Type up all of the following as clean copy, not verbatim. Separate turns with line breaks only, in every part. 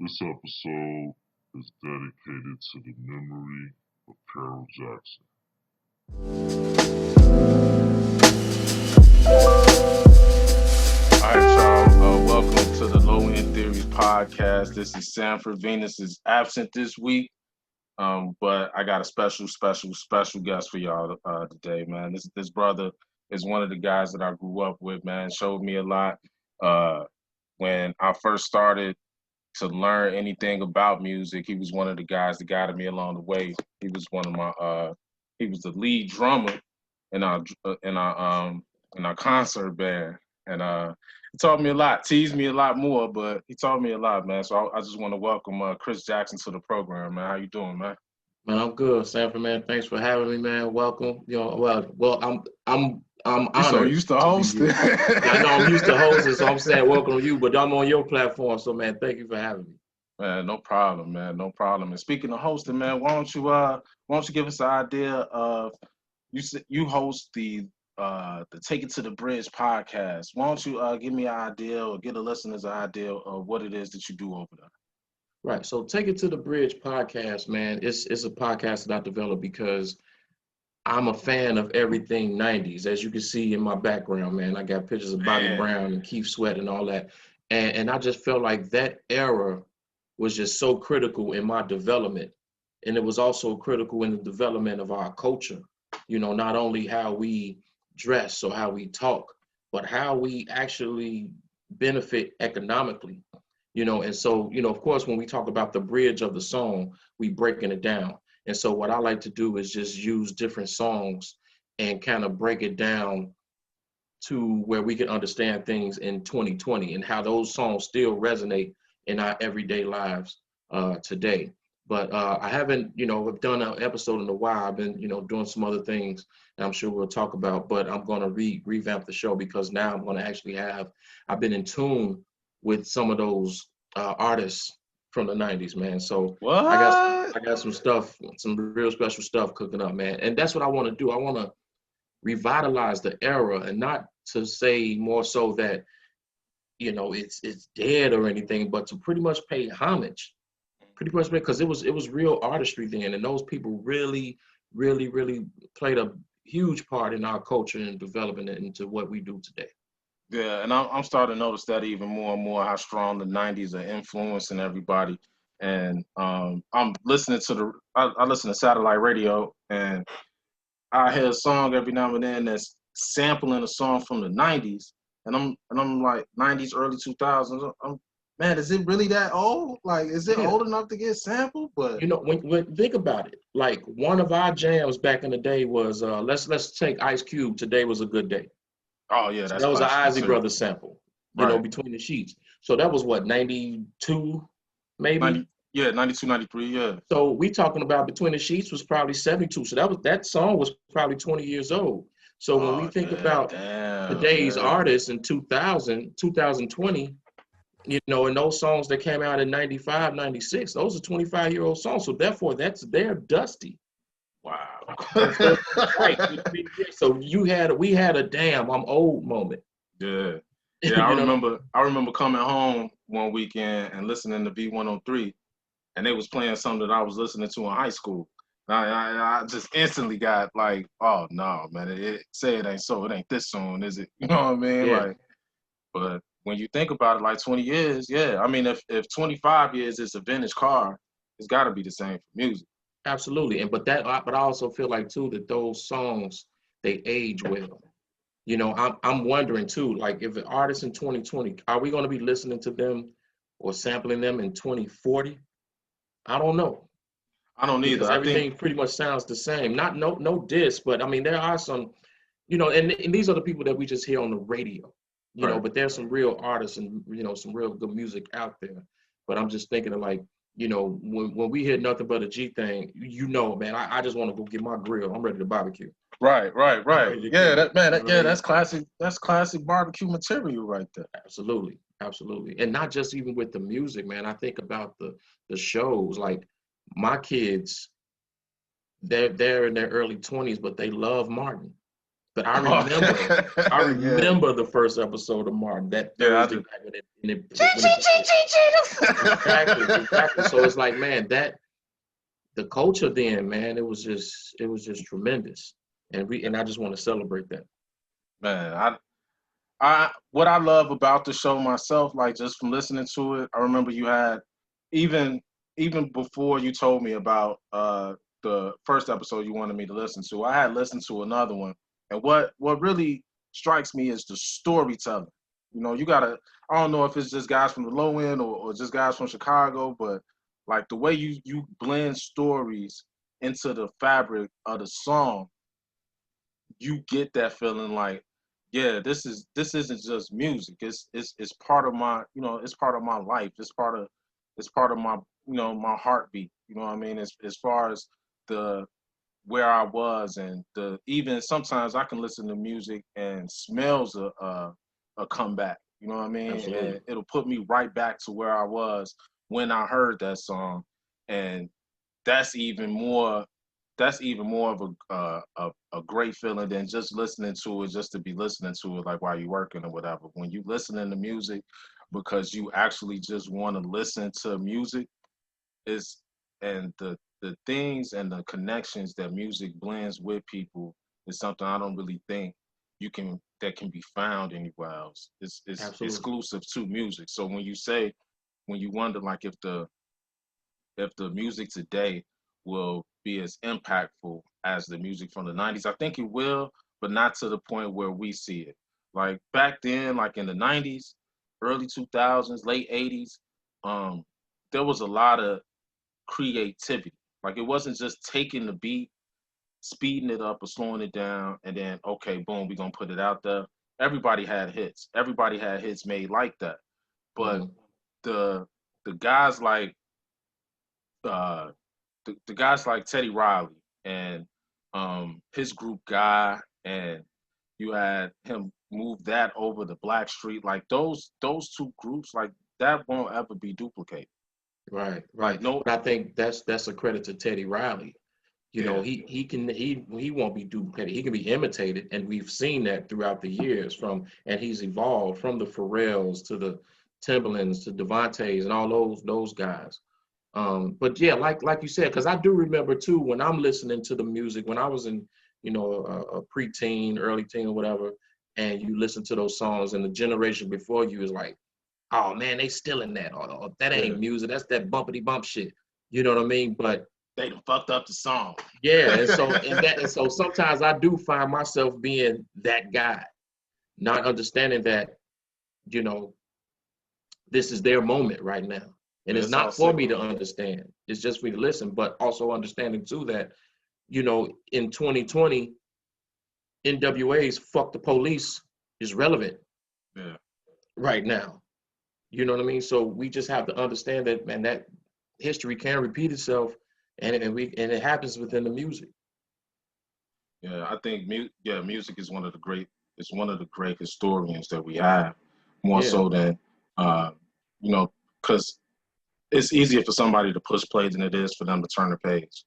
This episode is dedicated to the memory of Carol Jackson.
All right, y'all. Welcome to the Low End Theories podcast. This is Sanford. Venus is absent this week, but I got a special guest for y'all today, man. This brother is one of the guys that I grew up with, man. Showed me a lot when I first started to learn anything about music. He was one of the guys that guided me along the way. He was one of my he was the lead drummer in our concert band, and he taught me a lot, teased me a lot more, but he taught me a lot, man. So I just want to welcome Chris Jackson to the program, man. How you doing, man?
Man, I'm good, Sanford, man. Thanks for having me, man. Welcome. I'm
You so
honored
used to
to be
hosting.
here. Yeah, I know I'm used to hosting, so I'm saying welcome to you, but I'm on your platform, so man, thank you for having me.
Man, no problem, man. No problem. And speaking of hosting, man, why don't you give us an idea of you host the Take It to the Bridge podcast. Why don't you give me an idea or get the listeners an idea of what it is that you do over there?
Right. So Take It to the Bridge podcast, man. It's a podcast that I developed because I'm a fan of everything 90s. As you can see in my background, man, I got pictures of Bobby
Man,
Brown and Keith Sweat and all that. And I just felt like that era was just so critical in my development. And it was also critical in the development of our culture. Not only how we dress or how we talk, but how we actually benefit economically. And so, of course, when we talk about the bridge of the song, we breaking it down. And so what I like to do is just use different songs and kind of break it down to where we can understand things in 2020 and how those songs still resonate in our everyday lives today. But I haven't, I've done an episode in a while. I've been, doing some other things that I'm sure we'll talk about, but I'm going to revamp the show because now I'm going to actually I've been in tune with some of those artists from the 90s, man. So I got
what?
I got some stuff, some real special stuff cooking up, man. And that's what I want to do. I want to revitalize the era and not to say more so that, it's dead or anything, but to pretty much pay homage. Pretty much because it was real artistry then, and those people really played a huge part in our culture and developing it into what we do today.
Yeah, and I'm starting to notice that even more and more how strong the '90s are influencing everybody. And I'm listening to I listen to satellite radio, and I hear a song every now and then that's sampling a song from the '90s, and I'm like '90s, early 2000s. Man, is it really that old? Like, is it
Yeah.
old enough to get sampled? But
When think about it, like one of our jams back in the day was let's take Ice Cube. Today was a good day.
oh yeah,
So
that's
that was an
classic
Ozzy
material.
Brothers sample,
Right.
between the sheets. So that was what, 92 maybe.
90, yeah, 92, 93, yeah.
So we talking about Between the Sheets was probably 72. So that song was probably 20 years old. So when we
Oh
think
yeah,
about
damn,
today's
yeah.
artists in 2000, 2020, and those songs that came out in 95, 96, those are 25-year-old songs. So therefore they're dusty.
Wow.
And so, right. So we had a damn I'm old moment.
Yeah. Yeah, I
you know what I
remember
mean?
I remember coming home one weekend and listening to V103, and they was playing something that I was listening to in high school. I just instantly got like, oh no, man, say it ain't so, it ain't this soon, is it? You know what I mean?
Yeah.
Like, but when you think about it, like 20 years, yeah. I mean, if 25 years is a vintage car, it's got to be the same for music.
Absolutely. But I also feel like too that those songs, they age well. I'm wondering too, like if an artist in 2020, are we going to be listening to them or sampling them in 2040? I don't know,
I don't either.
because
I think
everything pretty much sounds the same. Not no diss, but I mean there are some, and these are the people that we just hear on the radio,
right.
but there's some real artists and some real good music out there. But I'm just thinking of like, when we hear nothing but a G thing, man, I just want to go get my grill. I'm ready to barbecue.
Right, right,
I'm
right.
ready to
Yeah,
cook.
that man,
You know what I
yeah,
mean?
that's classic. That's classic barbecue material right there.
Absolutely, absolutely, and not just even with the music, man. I think about the shows. Like my kids, they're in their early 20s, but they love Martin. But I remember the first episode of Martin, that Thursday night when it exactly. So it's like, man, that the culture then, man, it was just tremendous. And I just want to celebrate that.
Man, what I love about the show myself, like just from listening to it, I remember you had even before you told me about the first episode you wanted me to listen to, I had listened to another one. And what really strikes me is the storytelling. You know, I don't know if it's just guys from the low end or just guys from Chicago, but like the way you blend stories into the fabric of the song, you get that feeling like, yeah, this isn't just music. It's part of my, it's part of my life. It's part of my, my heartbeat. You know what I mean? As far as the where I was, and the even sometimes I can listen to music and smells a comeback. You know what I mean?
Absolutely.
And it'll put me right back to where I was when I heard that song, and that's even more of a great feeling than just listening to it just to be listening to it, like while you're working or whatever. When you listening to music because you actually just want to listen to music, is and the things and the connections that music blends with people is something I don't really think that can be found anywhere else. It's
Absolutely.
exclusive to music. So when you wonder like if the music today will be as impactful as the music from the 90s. I think it will, but not to the point where we see it. Like back then, like in the 90s, early 2000s, late 80s, there was a lot of creativity. Like it wasn't just taking the beat, speeding it up or slowing it down, and then, okay, boom, we're going to put it out there. Everybody had hits. Everybody had hits made like that. But the the guys like uh, the guys like Teddy Riley and his group Guy, and you had him move that over the Black Street. Like those two groups, like that won't ever be duplicated.
Right.
Like no,
But I think that's a credit to Teddy Riley. You know,
yeah,
he won't be duplicated. He can be imitated, and we've seen that throughout the years. And he's evolved from the Pharrells to the Timberlands to Devontae's and all those guys. But yeah, like you said, because I do remember too when I'm listening to the music when I was in, a preteen, early teen or whatever, and you listen to those songs, and the generation before you is like, oh man, they still in that, or that
yeah.
ain't music, that's that bumpity bump shit. You know what I mean? But
They done fucked up the song.
yeah, and so sometimes I do find myself being that guy, not understanding that, you know, this is their moment right now. And
Yeah,
it's
it's all
not for me to
cyclical.
understand. It's just for me to listen, but also understanding too that, in 2020, NWA's Fuck the Police is relevant
Yeah.
right now. You know what I mean? So we just have to understand that, man, that history can repeat itself, and it happens within the music.
Yeah, I think music is one of the great historians that we have, more
Yeah.
so than uh, because it's easier for somebody to push play than it is for them to turn the page.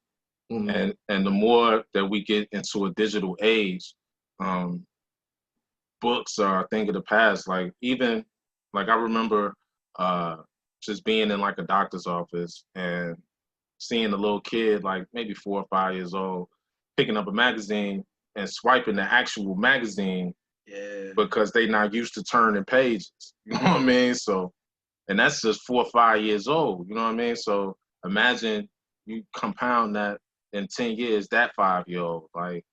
Mhm.
And the more that we get into a digital age, um, books are a thing of the past. Like even like I remember uh, just being in like a doctor's office and seeing a little kid like maybe 4 or 5 years old picking up a magazine and swiping the actual magazine
Yeah.
because they not used to turning pages. You know what I mean? So, and that's just 4 or 5 years old. You know what I mean? So imagine you compound that in 10 years, that 5 year old, like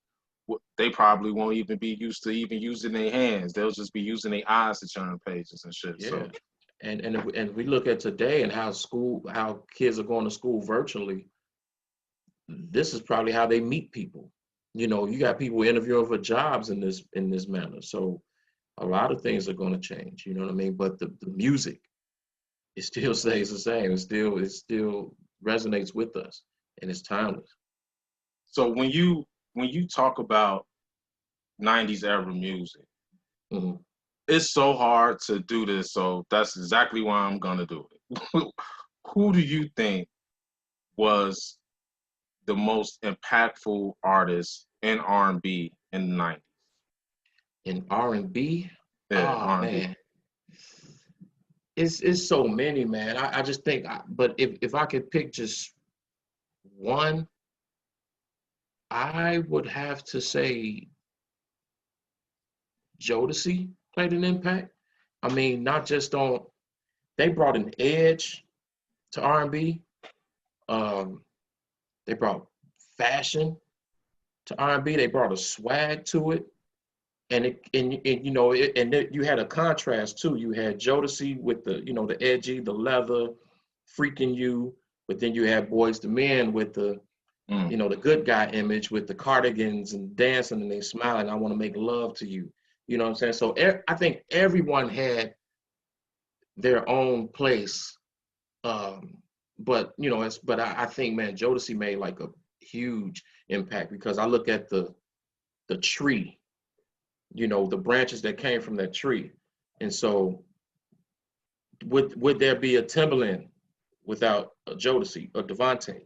they probably won't even be used to even using their hands. They'll just be using their eyes to turn pages and shit.
Yeah.
So
And we look at today and how kids are going to school virtually, this is probably how they meet people. You got people interviewing for jobs in this manner. So a lot of things are going to change, you know what I mean? But the music, it still stays the same. It still resonates with us, and it's timeless.
so when you talk about 90s era music,
Mhm.
it's so hard to do this, so that's exactly why I'm gonna do it. Who do you think was the most impactful artist in R&B in the 90s?
In R&B,
Yeah,
oh
R&B.
man, it's so many, man. I just think, but if I could pick just one, I would have to say Jodeci played an impact. I mean, not just on, they brought an edge to R&B. Um, they brought fashion to R&B. They brought a swag to it, and you know, you had a contrast too. You had Jodeci with the, you know, the edgy, the leather, freaking you, but then you had Boys to Men with the, you know, the good guy image with the cardigans and dancing and they smiling. I want to make love to you. You know what I'm saying? So I think everyone had their own place. Um, but you know, but I think, man, Jodeci made like a huge impact because I look at the tree, you know, the branches that came from that tree. And so would there be a Timberland without a Jodeci or Devontae?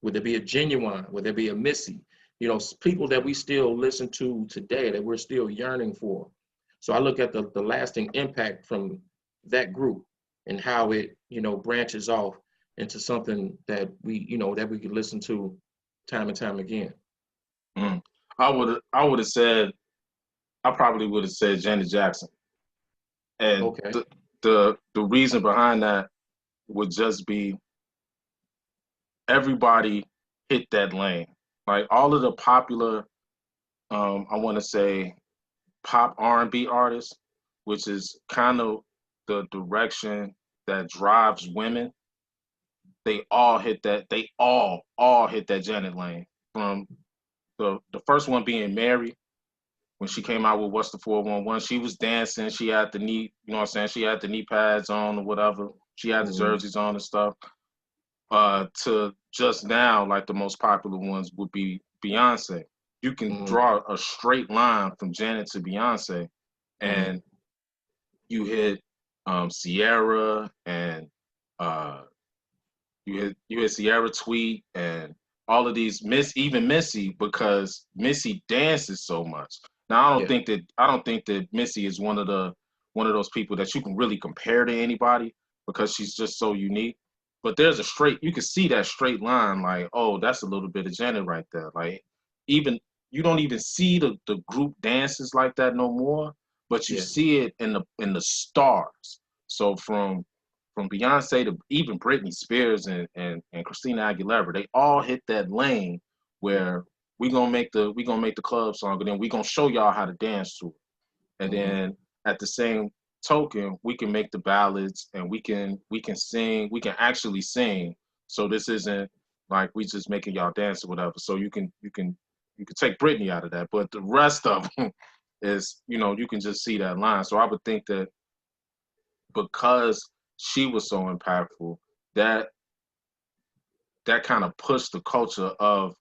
Would there be a Genuine? Would there be a Missy? You know, people that we still listen to today that we're still yearning for. So I look at the lasting impact from that group and how it, you know, branches off into something that we, you know, that we can listen to time and time again.
Mm. I would have said, I probably would have said Janet Jackson. And
Okay.
the reason behind that would just be everybody hit that lane. Like all of the popular, I want to say pop R&B artists, which is kind of the direction that drives women. They all hit that. They all hit that Janet lane. From the first one being Mary, when she came out with What's the 411, she was dancing. She had the knee, you know what I'm saying? She had the knee pads on or whatever. She had the
Mm-hmm.
jerseys on and stuff. To just now, like the most popular ones would be Beyonce. You can
Mm-hmm.
draw a straight line from Janet to Beyonce,
Mm-hmm.
and you hit Sierra, and uh, you hit Sierra Tweet, and all of these even Missy, because Missy dances so much. Now
Yeah.
I don't think that Missy is one of those people that you can really compare to anybody because she's just so unique. But there's a straight, you can see that straight line, like, oh, that's a little bit of Janet right there. Like, even you don't even see the group dances like that no more, but you
Yeah.
see it in the stars. So from Beyonce to even Britney Spears and Christina Aguilera, they all hit that lane where we gonna make the club song, and then we gonna show y'all how to dance to it. And
Mm-hmm.
then at the same token, we can make the ballads, and we can sing, we can actually sing. So this isn't like we just making y'all dance or whatever. So you can take Britney out of that, but the rest of them is, you know, you can just see that line. So I would think that because she was so impactful, that that kind of pushed the culture of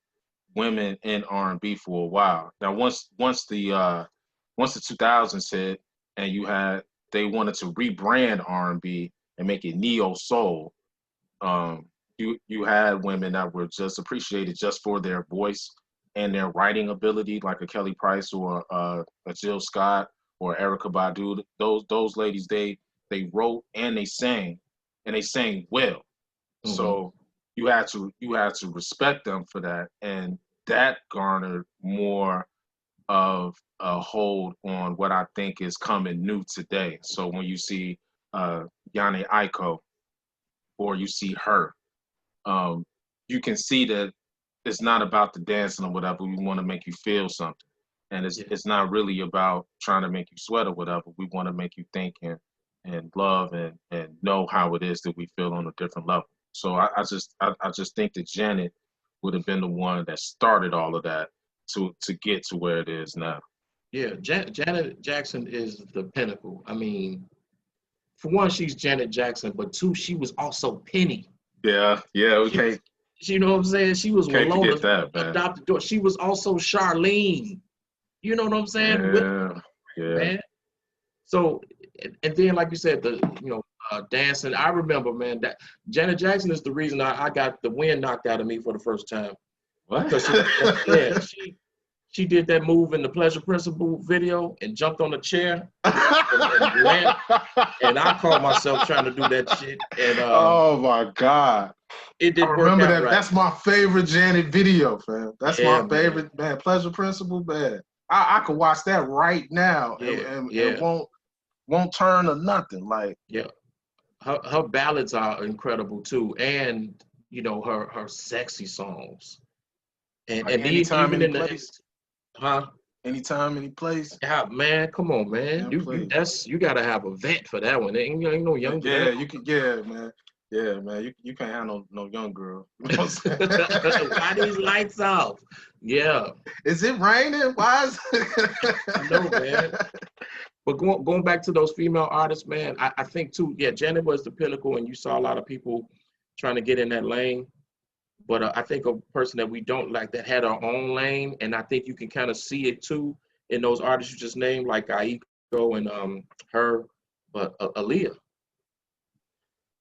women in R&B for a while. Now once the 2000s hit, and they wanted to rebrand R&B and make it neo soul. You had women that were just appreciated just for their voice and their writing ability, like a Kelly Price or a Jill Scott or Erica Badu. Those ladies, they wrote and they sang well.
Mm-hmm.
So you had to respect them for that, and that garnered more of a hold on what I think is coming new today. So when you see Yane Aiko, or you see her, um, you can see that it's not about the dancing or whatever. We want to make you feel something, and
Yeah.
it's not really about trying to make you sweat or whatever. We want to make you think and love and know how it is that we feel on a different level. So I just think that Janet would have been the one that started all of that to get to where it is now.
Yeah. Janet Jackson is the pinnacle. I mean, for one, she's Janet Jackson, but two, she was also Penny.
Yeah, yeah, we
She was,
can't
you know what I'm saying? She was
can't forget
Winona's
that, man.
adopted daughter. She was also Charlene. You know what I'm saying? With
Yeah, yeah.
man. So, and then like you said, the, you know, dancing. I remember, man, that Janet Jackson is the reason I got the wind knocked out of me for the first time
What?
because she, yeah, she did that move in the Pleasure Principle video and jumped on a chair and ran. And I caught myself trying to do that shit. And
oh my God.
it didn't work
remember
out
that.
right.
That's my favorite Janet video, fam. That's
Yeah,
my favorite, man. Pleasure Principle, man. I could watch that right now and won't turn to nothing. Like,
yeah. Her ballads are incredible too. And you know, her sexy songs. And
like anytime,
even
any
in
place.
the
Anytime, any place.
yeah, man, come on, man. You gotta have a vet for that one. Ain't no young
Yeah,
girl.
you can. Yeah, man. Yeah, man. You can't have no young girl. You know what I'm saying?
Why these lights off? Yeah.
Is it raining? Why is
No, man. But going back to those female artists, man, I think too, yeah, Janet was the pinnacle, and you saw a lot of people trying to get in that lane. But I think a person that we don't like that had her own lane, and I think you can kind of see it too in those artists you just named, like Aiko and her, but Aaliyah.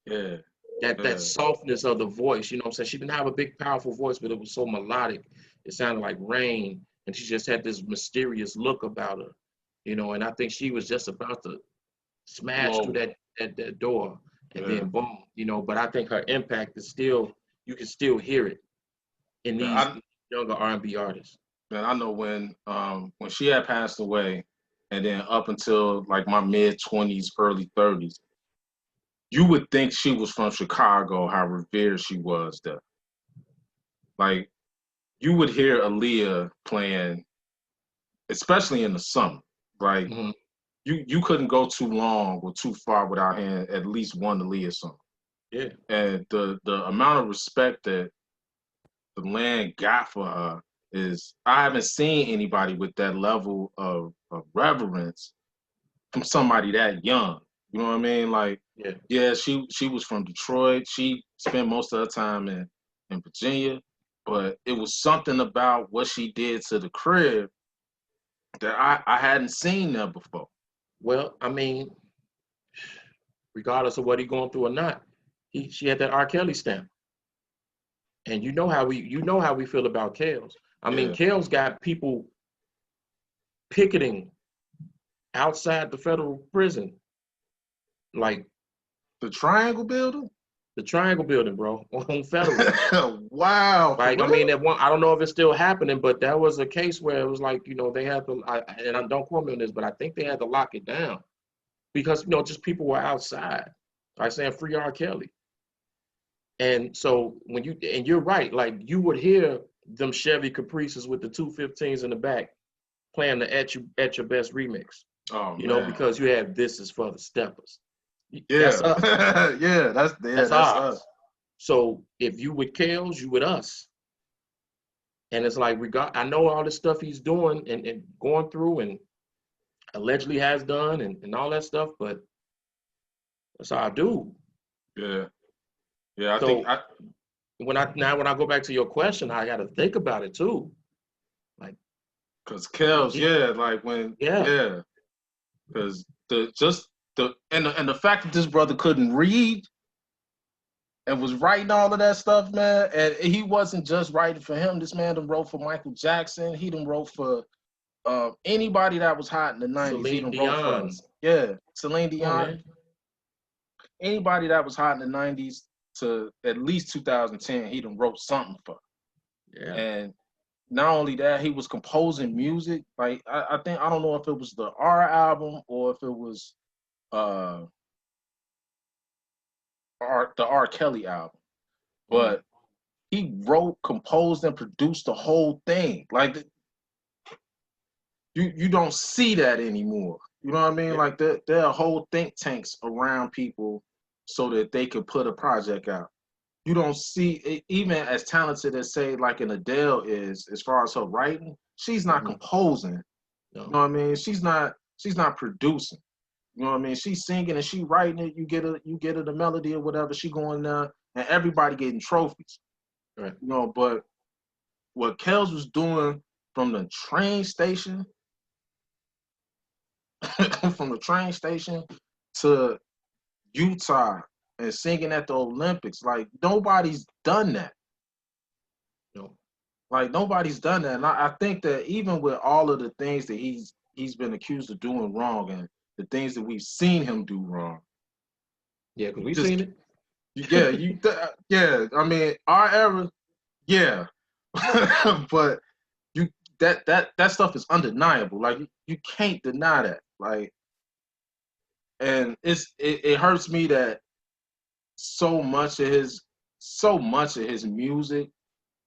Yeah.
That softness of the voice, you know what I'm saying? She didn't have a big, powerful voice, but it was so melodic. It sounded like rain, and she just had this mysterious look about her, you know. And I think she was just about to smash through that door, and then boom, you know. But I think her impact is still, you can still hear it in these younger R&B artists.
Man, I know when she had passed away, and then up until like my mid-20s, early 30s, you would think she was from Chicago, how revered she was there. Like, you would hear Aaliyah playing, especially in the summer. Like, you couldn't go too long or too far without hearing at least one Aaliyah song.
Yeah.
And the amount of respect that the land got for her is, I haven't seen anybody with that level of reverence from somebody that young. You know what I mean? Like, yeah, she was from Detroit. She spent most of her time in Virginia, but it was something about what she did to the crib that I hadn't seen there before.
Well, I mean, regardless of what he's going through or not, she had that R. Kelly stamp. And you know how we feel about Kales. I mean, Kales got people picketing outside the federal prison, like
the Triangle Building.
The Triangle Building, bro, on federal.
Wow.
Like, I mean, that one, I don't know if it's still happening, but that was a case where it was like, you know, they had to, and I don't quote me on this, but I think they had to lock it down because, you know, just people were outside, like saying free R. Kelly. And so and you're right, like you would hear them Chevy Caprices with the 215s in the back playing the At Your Best remix.
Oh,
you know, because you have This Is For the Steppers.
Yeah.
That's us.
That's us.
So if you with Kales, you with us. And it's like, I know all this stuff he's doing and going through and allegedly has done and all that stuff, but that's our dude.
Yeah. Yeah,
when I go back to your question, I got to think about it too. Like,
cause Kels, because the fact that this brother couldn't read and was writing all of that stuff, man, and he wasn't just writing for him. This man done wrote for Michael Jackson. He done wrote for anybody that was hot in the 90s.
Celine
he done
Dion.
wrote for us. Yeah, Celine Dion. Anybody that was hot in the 90s to at least 2010, he done wrote something for.
Yeah.
And not only that, he was composing music. Like, I don't know if it was the R album or if it was the R. Kelly album, but he wrote, composed, and produced the whole thing. Like, you don't see that anymore. You know what I mean? Like, there are whole think tanks around people so that they could put a project out. You don't see, even as talented as, say, like an Adele is, as far as her writing, she's not composing.
No.
You know what I mean? She's not producing. You know what I mean? She's singing and she writing it. You get her the melody or whatever. She going there, and everybody getting trophies.
Right.
You know, but what Kels was doing from the train station, to Utah and singing at the Olympics, like, nobody's done that.
No.
Like nobody's done that. And I think that even with all of the things that he's been accused of doing wrong and the things that we've seen him do wrong.
Yeah, because we've
Just
seen it.
yeah. I mean, our era, yeah. But you that stuff is undeniable. Like you can't deny that. Like, and it hurts me that so much of his music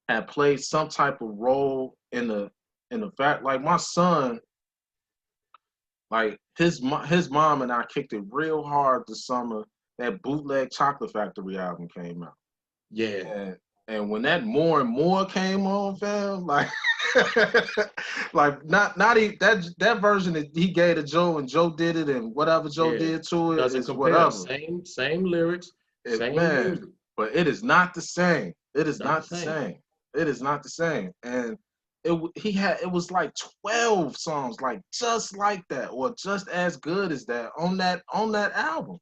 had played some type of role in the fact, like my son, like his mom and I kicked it real hard this summer. That bootleg Chocolate Factory album came out.
Yeah.
And when that More and More came on, fam, like like not even that version that he gave to Joe and Joe did it and whatever Joe
Yeah.
did to it
Doesn't
is
compare.
whatever.
Same lyrics, same
Man,
music.
but it is not the same. It is
Not the
not the
same.
same. It is not the same. And it was like 12 songs like just like that or just as good as that on that album.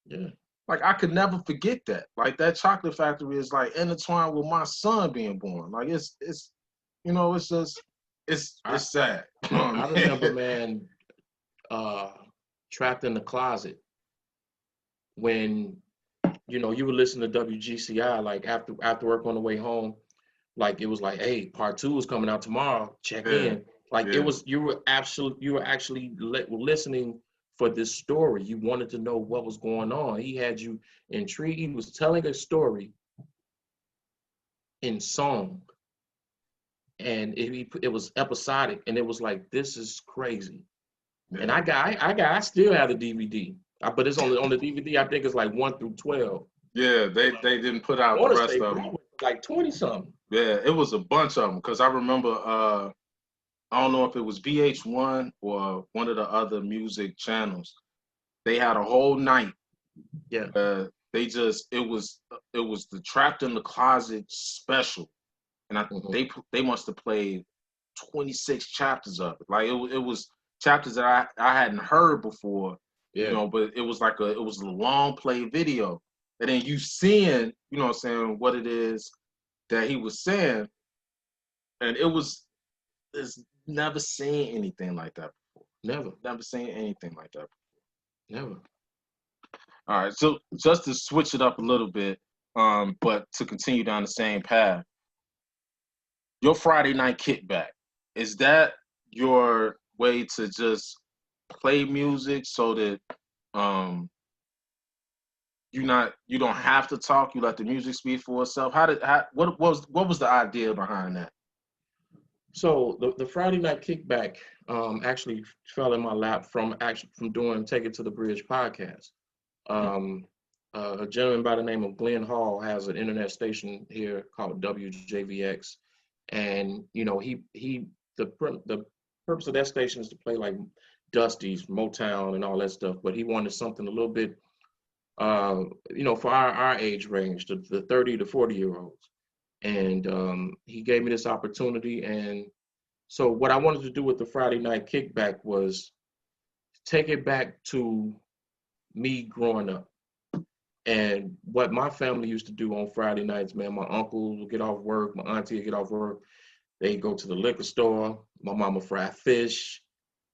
Yeah.
Like I could never forget that. Like that Chocolate Factory is like intertwined with my son being born. Like it's it's just it's sad.
I remember, man, Trapped in the Closet, when you would listen to WGCI like after work on the way home, like it was like, hey, part 2 is coming out tomorrow. Check
Yeah,
in. Like
yeah.
you were actually listening for this story. You wanted to know what was going on. He had you intrigued. He was telling a story in song, and it was episodic, and it was like, this is crazy.
Yeah.
And I still have the DVD, but it's on the DVD. I think it's like 1 through 12.
Yeah, they didn't put out the rest of them.
Like 20 something.
Yeah, it was a bunch of them because I remember I don't know if it was VH1 or one of the other music channels. They had a whole night.
Yeah.
It was the Trapped in the Closet special, and they must have played 26 chapters of it. Like it was chapters that I hadn't heard before.
Yeah.
But it was it was a long play video, and then you seeing what I'm saying, what it is that he was saying, and it's never seen anything like that before. Never seen anything like that before.
Never.
All right, so just to switch it up a little bit, but to continue down the same path, your Friday Night Kickback, is that your way to just play music so that you don't have to talk, you let the music speak for itself? What was the idea behind that?
So the Friday Night Kickback actually fell in my lap from doing Take It to the Bridge podcast. A gentleman by the name of Glenn Hall has an internet station here called WJVX, and the purpose of that station is to play like Dusty's, Motown, and all that stuff. But he wanted something a little bit, for our age range, the 30 to 40-year-olds. And he gave me this opportunity. And so what I wanted to do with the Friday Night Kickback was take it back to me growing up and what my family used to do on Friday nights, man. My uncle would get off work, my auntie would get off work. They go to the liquor store. My mama fry fish.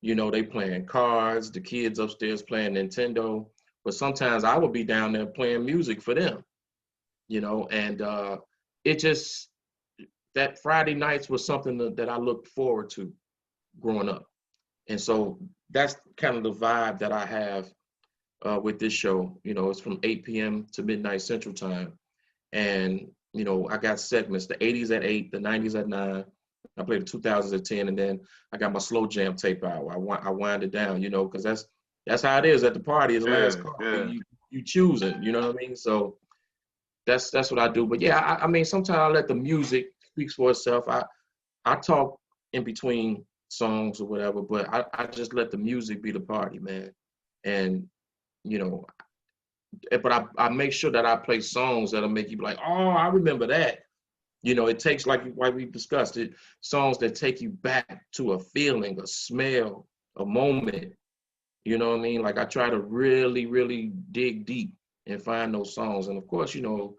They playing cards. The kids upstairs playing Nintendo. But sometimes I would be down there playing music for them, and it just, that Friday nights was something that I looked forward to growing up. And so that's kind of the vibe that I have with this show. It's from 8 p.m. to midnight Central Time. And, I got segments, the 80s at 8, the 90s at 9. I played the 2000s at 10, and then I got my slow jam tape out. I wind it down, because that's how it is at the party. The last call, you choosing, you know what I mean? So that's what I do. But yeah, I mean, sometimes I let the music speaks for itself. I talk in between songs or whatever, but I just let the music be the party, man. And but I make sure that I play songs that'll make you be like, oh, I remember that. It takes, like we discussed it, songs that take you back to a feeling, a smell, a moment. You know what I mean? Like I try to really, really dig deep and find those songs. And of course, you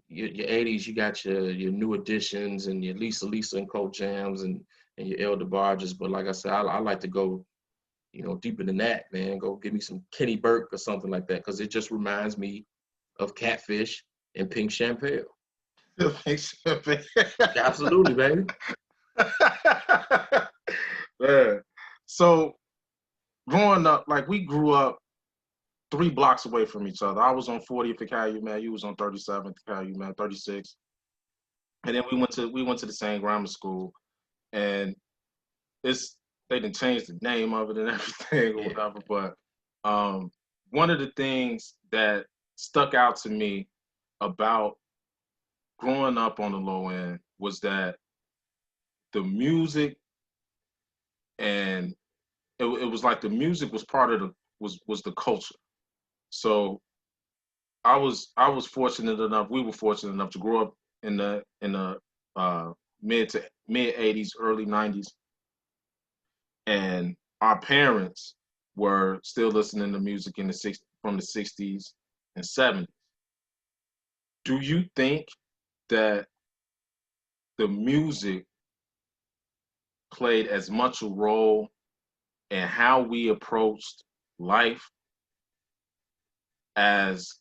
your 80s, you got your new additions and your Lisa and Cold Jams and your Elder Barges. But like I said, I like to go, deeper than that, man. Go give me some Kenny Burke or something like that, because it just reminds me of Catfish and Pink Champagne. Absolutely, baby.
Man. So growing up, like we grew up 3 blocks away from each other. I was on 40th at Calumet, you was on 37th at Calumet, 36. And then we went to the same grammar school, and they didn't change the name of it and everything or whatever. But one of the things that stuck out to me about growing up on the low end was that the music, and it was like the music was part of was the culture. So I was fortunate enough, we were fortunate enough to grow up in the mid 80s, early 90s, and our parents were still listening to music from the 60s and 70s. Do you think that the music played as much a role in how we approached life as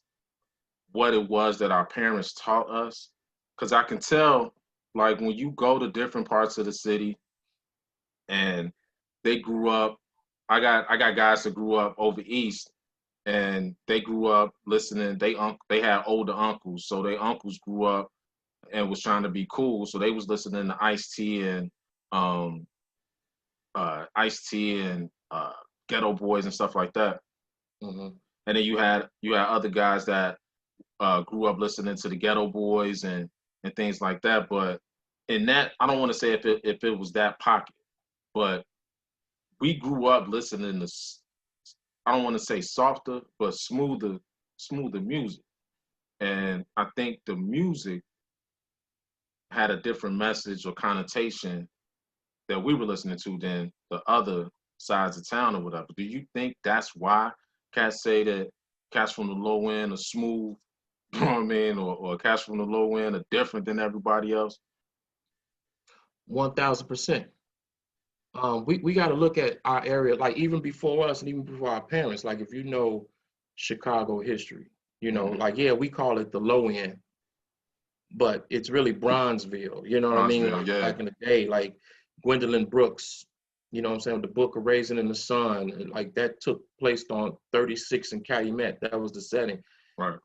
what it was that our parents taught us? Because I can tell, like, when you go to different parts of the city and they grew up, I got guys that grew up over east, and they grew up listening. They had older uncles, so their uncles grew up and was trying to be cool, so they was listening to Ice-T and Ghetto Boys and stuff like that.
Mm-hmm.
And then you had other guys that grew up listening to the Ghetto Boys and things like that. But in that, I don't want to say if it was that pocket, but we grew up listening to, I don't want to say softer, but smoother music. And I think the music had a different message or connotation that we were listening to than the other sides of town or whatever. Do you think that's why cats say that cats from the low end are smooth, you know what I mean, or cats from the low end are different than everybody else?
1000%. We got to look at our area, like even before us and even before our parents. Like if you know Chicago history, like, yeah, we call it the low end, but it's really Bronzeville. You know what I mean? Like
yeah.
back in the day, like Gwendolyn Brooks, you know what I'm saying? The Book of Raisin in the Sun, and like that took place on 36 in Calumet. That was the setting.
Right.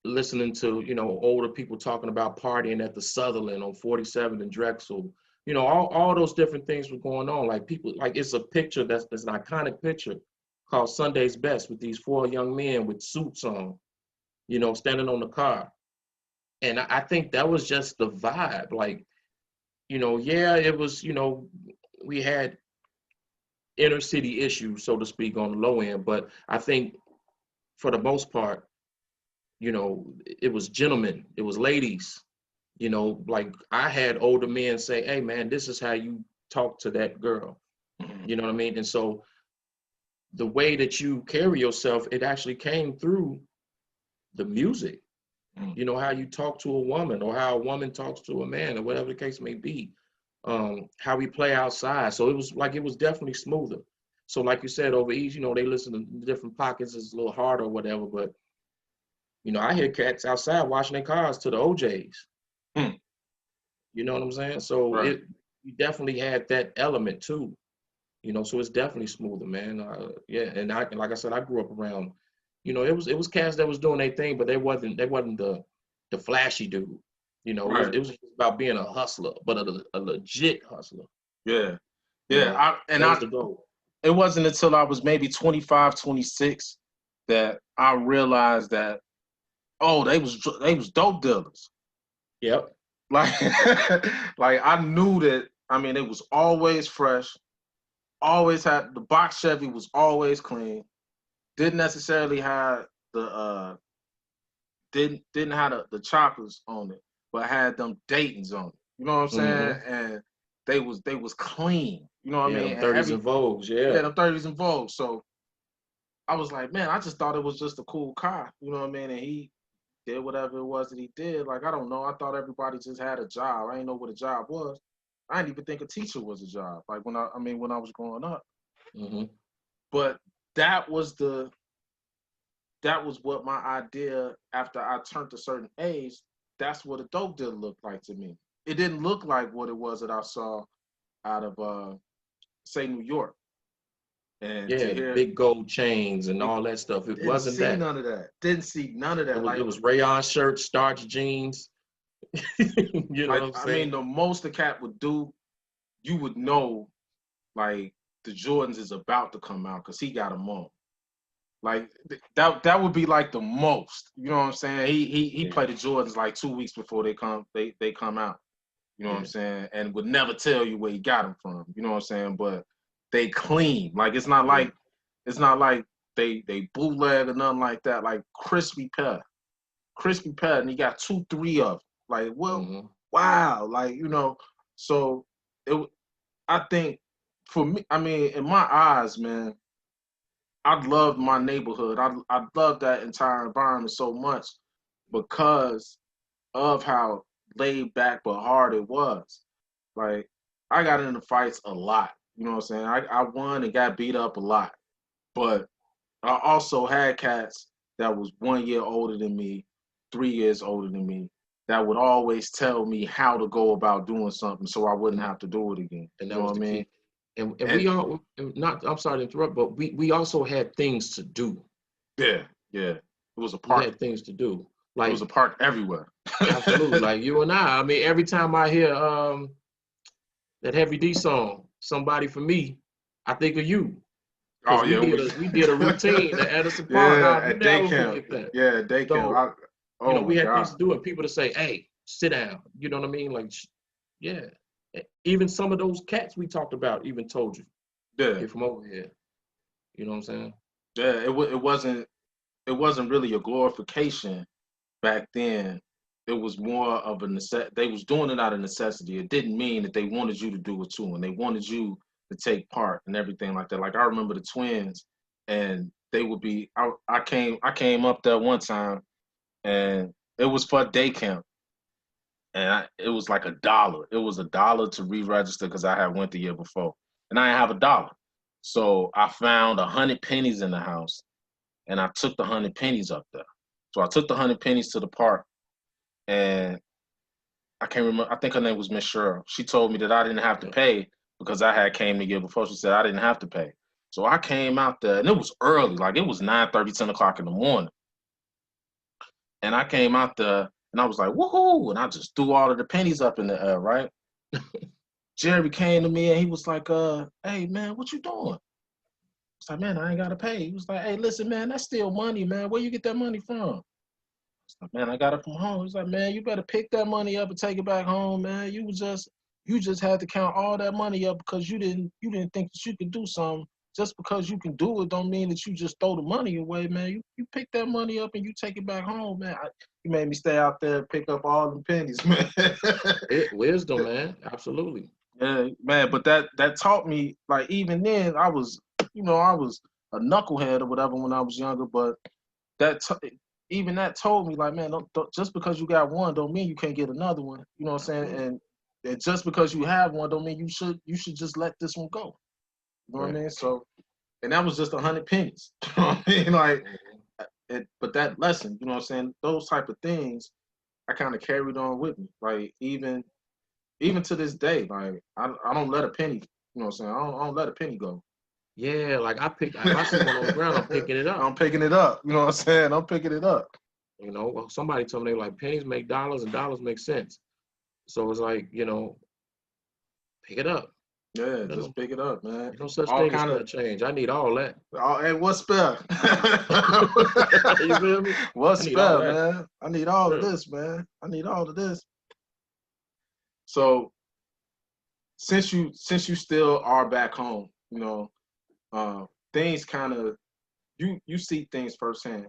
Listening to, older people talking about partying at the Sutherland on 47th and Drexel. All those different things were going on. Like people, like it's a picture that's an iconic picture called Sunday's Best with these 4 young men with suits on, standing on the car. And I think that was just the vibe. Like, yeah, it was, we had inner city issues, so to speak, on the low end, but I think for the most part, it was gentlemen, it was ladies. Like I had older men say, hey man, this is how you talk to that girl. You know what I mean? And so the way that you carry yourself, it actually came through the music. How you talk to a woman or how a woman talks to a man or whatever the case may be. How we play outside. So it was definitely smoother. So like you said, over east, they listen to different pockets, it's a little harder or whatever, but I hear cats outside washing their cars to the OJs. You know what I'm saying? So
right.
You definitely had that element too. So it's definitely smoother, man. Yeah, and like I said, I grew up around, it was cats that was doing their thing, but they wasn't the flashy dude.
Right.
It was just about being a hustler, but a legit hustler.
Yeah.
That was the goal.
It wasn't until I was maybe 25, 26 that I realized that, oh, they was dope dealers.
Yep.
Like I knew that. I mean, it was always fresh. Always had the box Chevy was always clean. Didn't necessarily have the didn't have the choppers on it, but had them Daytons on it. You know what I'm saying? And they was clean. You know what I mean?
Them 30s and Vogues, yeah.
Them 30s and Vogues. So I was like, man, I just thought it was just a cool car. You know what I mean? And did whatever it was that he did. Like, I don't know. I thought everybody just had a job. I didn't know what a job was. I didn't even think a teacher was a job. Like when I was growing up.
Mm-hmm.
But that was what my idea after I turned a certain age. That's what a dope deal looked like to me. It didn't look like what it was that I saw out of say New York. And to
Yeah, the
hear
big gold chains and all that stuff. It
didn't
wasn't
see
that.
none of that. Didn't see none of that.
It was rayon shirts, starch jeans. You know what I'm
I mean,
saying?
the most the cat would do, you would know, like the Jordans is about to come out because he got them on. Like that would be like the most. You know what I'm saying? He
Yeah,
played the Jordans like 2 weeks before they come out. You know what I'm
yeah,
saying? And would never tell you where he got them from. You know what I'm saying? But they clean. Like it's not
yeah.
like they bootleg or nothing like that. Like crispy pair, and he got 2, 3 of them. Like, well,
Mm-hmm.
wow. Like so it. I think for me, I mean, in my eyes, man, I loved my neighborhood. I loved that entire environment so much because of how laid back but hard it was. Like I got into fights a lot. You know what I'm saying? I won and got beat up a lot. But I also had cats that was 1 year older than me, 3 years older than me, that would always tell me how to go about doing something so I wouldn't have to do it again.
And
You
that
know
was
what I
the
mean?
key. And
And
we all not. I'm sorry to interrupt, but we also had things to do.
yeah, yeah. It was a
We
park.
had things to do.
It was
Like
a park everywhere.
absolutely, like you and I. I mean, every time I hear that Heavy D song, "Somebody for Me," I think of you because
Oh yeah,
we did a routine at Edison Park.
yeah,
I'll
at day
never
camp.
forget that.
Yeah, at day camp.
So
Oh
we
my
had things
God.
to do, and people to say, "Hey, sit down." You know what I mean? Like, yeah. Even some of those cats we talked about even told you,
Yeah,
"Get from over here." You know what I'm saying?
yeah. It wasn't really a glorification back then. It was more of a necessity. They was doing it out of necessity. It didn't mean that they wanted you to do it too, and they wanted you to take part and everything like that. Like I remember the twins, and they would be. I came up there one time, and it was for day camp, and it was like $1. It was $1 to re-register because I had went the year before, and I didn't have $1. So I found 100 pennies in the house, and I took the 100 pennies up there. So I took the 100 pennies to the park, and I can't remember. I think her name was Miss Cheryl. She told me that I didn't have to
Yeah.
pay because I had came the year before. She said I didn't have to pay. So I came out there, and it was early, like it was 9:30, 10 o'clock in the morning. And I came out there, and I was like, woohoo! And I just threw all of the pennies up in the air, right? Jerry came to me, and he was like, hey, man, what you doing? I was like, man, I ain't got to pay. He was like, hey, listen, man, that's still money, man. Where you get that money from? Like, man, I got it from home. He's like, man, you better pick that money up and take it back home, man. You just had to count all that money up because you didn't think that you could do something. Just because you can do it don't mean that you just throw the money away, man. You pick that money up and you take it back home, man. You made me stay out there and pick up all the pennies, man.
Wisdom, man. Absolutely.
Yeah, man. But that taught me, like even then, I was a knucklehead or whatever when I was younger, but that even that told me like, man, don't, just because you got one don't mean you can't get another one. You know what I'm saying?
Absolutely.
And just because you have one don't mean you should just let this one go. You know what I
Right.
mean? So, and that was just 100 pennies. You know what I mean? Like, but that lesson, you know what I'm saying? Those type of things, I kind of carried on with me. Like even to this day, like I don't let a penny. You know what I'm saying? I don't let a penny go.
Yeah, like if I see one on the ground, I'm picking it up.
I'm picking it up. You know what I'm saying? I'm picking it up.
Well, somebody told me they like pennies make dollars and dollars make cents. So it's like, pick it up.
Yeah,
There's
just
no,
pick it up, man.
there's no such
All
thing as
kind
spare
of.
change. I need all that.
Oh, hey, what's spare?
You feel me?
What's
I need all
spare,
that.
man? I need all of
Yeah.
this, man. I need all of this. So since you still are back home, uh, things kind of you see things firsthand.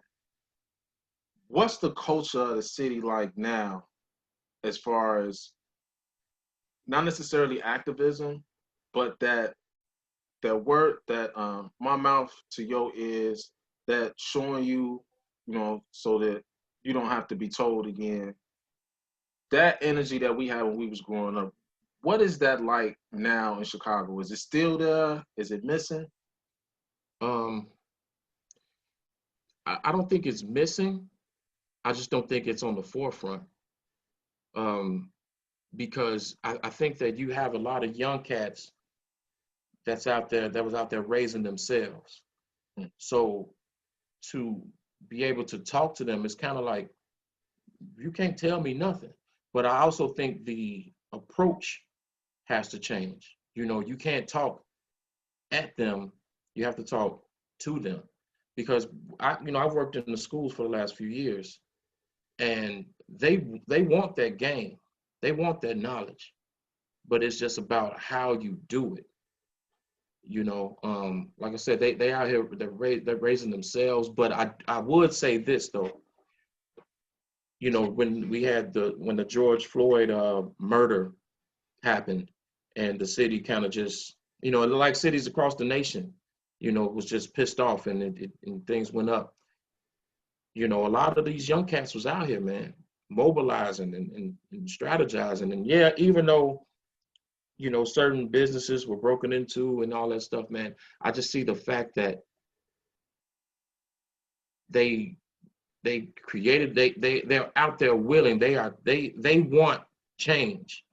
What's the culture of the city like now, as far as not necessarily activism, but that word that my mouth to your ears, that showing you, so that you don't have to be told again. That energy that we had when we was growing up, what is that like now in Chicago? Is it still there? Is it missing?
Um, I don't think it's missing. I just don't think it's on the forefront. Um, because I think that you have a lot of young cats that's out there that was out there raising themselves. So to be able to talk to them is kind of like, you can't tell me nothing. But I also think the approach has to change. You know, you can't talk at them, you have to talk to them. Because I've worked in the schools for the last few years, and they want that game. They want that knowledge. But it's just about how you do it. Like I said, they out here, they're raising themselves. But I would say this though, when the George Floyd murder happened, and the city kind of just, like cities across the nation, was just pissed off, and things went up. A lot of these young cats was out here, man, mobilizing and strategizing. And yeah, even though, certain businesses were broken into and all that stuff, man, I just see the fact that they created, they're out there willing, they want change,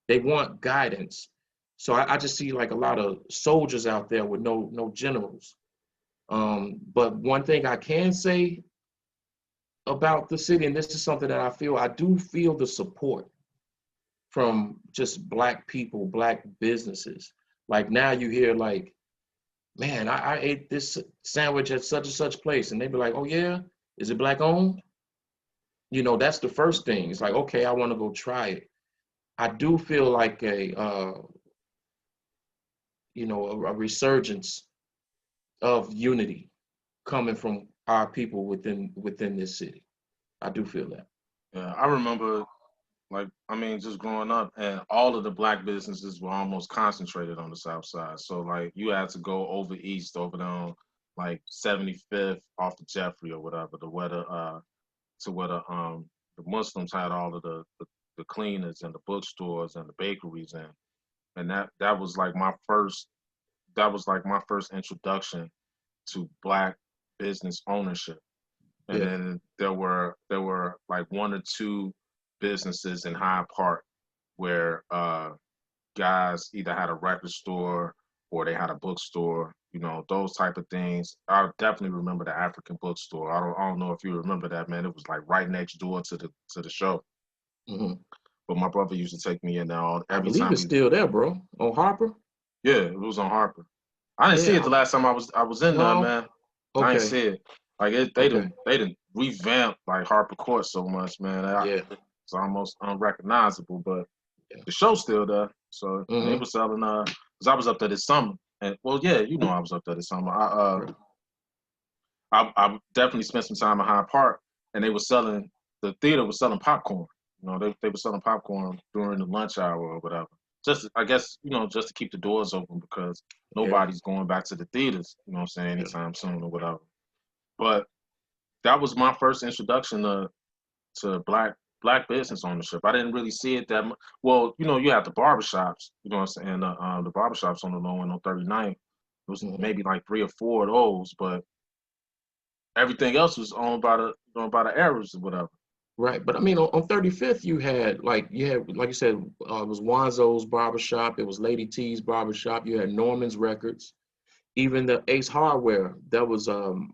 they want guidance. So I just see like a lot of soldiers out there with no generals. But one thing I can say about the city, and this is something that I do feel the support from just Black people, Black businesses. Like now you hear like, man, I ate this sandwich at such and such place, and they be like, oh yeah, is it Black owned? That's the first thing. It's like, okay, I want to go try it. I do feel like a resurgence of unity coming from our people within this city. I do feel that.
Yeah, I remember, just growing up, and all of the Black businesses were almost concentrated on the South Side. So like you had to go over east, over down like 75th off the Jeffrey or whatever, to where the Muslims had all of the cleaners and the bookstores and the bakeries, and that was like my first introduction to Black business ownership. And
Yeah.
then there were like one or two businesses in Hyde Park where guys either had a record store or they had a bookstore, those type of things. I definitely remember the African bookstore. I don't know if you remember that, man. It was like right next door to the show.
Hmm.
But my brother used to take me in there
I
every
believe
time
it's still there, bro. On Harper.
yeah, it was on Harper. I didn't see it
Yeah.
the last time I was in there,
No.
man. I didn't
Okay.
see it. Like
Okay.
they didn't revamp like Harper Court so much, man.
Yeah.
It's almost unrecognizable, but
Yeah.
the show's still there. So and they
Hmm.
were selling because I was up there this summer, and well, yeah, I was up there this summer.
Right.
I definitely spent some time in Hyde Park, and the theater was selling popcorn. They were selling popcorn during the lunch hour or whatever. Just I guess just to keep the doors open because
Yeah.
nobody's going back to the theaters. You know what I'm saying,
Yeah.
anytime soon or whatever. But that was my first introduction to black business ownership. I didn't really see it that much. Well, you have the barbershops, what I'm saying, the barbershops on the low end on 39th. It was
Hmm.
maybe like 3 or 4 of those, but everything else was owned by the Arabs or whatever.
Right. But I mean, on 35th, you had, like you said, it was Wanzo's barbershop. It was Lady T's barbershop. You had Norman's Records. Even the Ace Hardware, that was